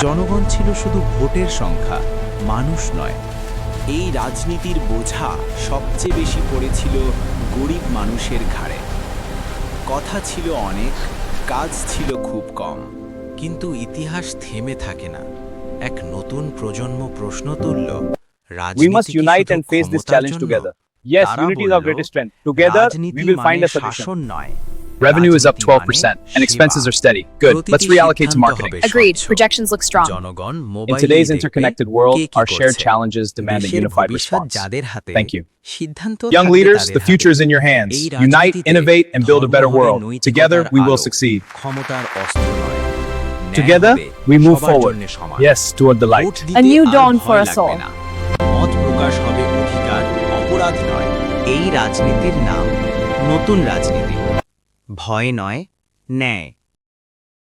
জনগণ ছিল শুধু ভোটের সংখ্যা, মানুষ নয়। এই রাজনীতির বোঝা সবচেয়ে বেশি পড়েছিল গরিব মানুষের ঘাড়ে। কথা ছিল অনেক, কাজ ছিল খুব কম। কিন্তু ইতিহাস থেমে থাকে না। এক নতুন প্রজন্ম প্রশ্ন তুলল, We must unite and face this challenge together. Yes, unity is our greatest strength. Together, we will find a solution. Revenue is up 12% and expenses are steady. Good. Let's reallocate to marketing. Agreed. Projections look strong. জনগণ In mobile today's interconnected world, our shared challenges demand a unified response. যাদের হাতে Thank you. সিদ্ধান্ত Young থাকবে leaders, তাদের the future is হাতে। in your hands. এই Unite, রাজনীতিতে innovate, and build a better ধর্ম হবে world. নৈতিকতার Together, we will আলো, succeed. ক্ষমতার অস্ত্র নয়। ন্যায় Together, হবে we move সবার forward. জন্যে সমান। Yes, toward the vote light. দিতে A new আর dawn ভয় for us লাগবে all. না। মত প্রকাশ হবে অধিকার, অপরাধ নয়। এই রাজনীতির নাম নতুন রাজনীতি। ভয় নয়, ন্যায়।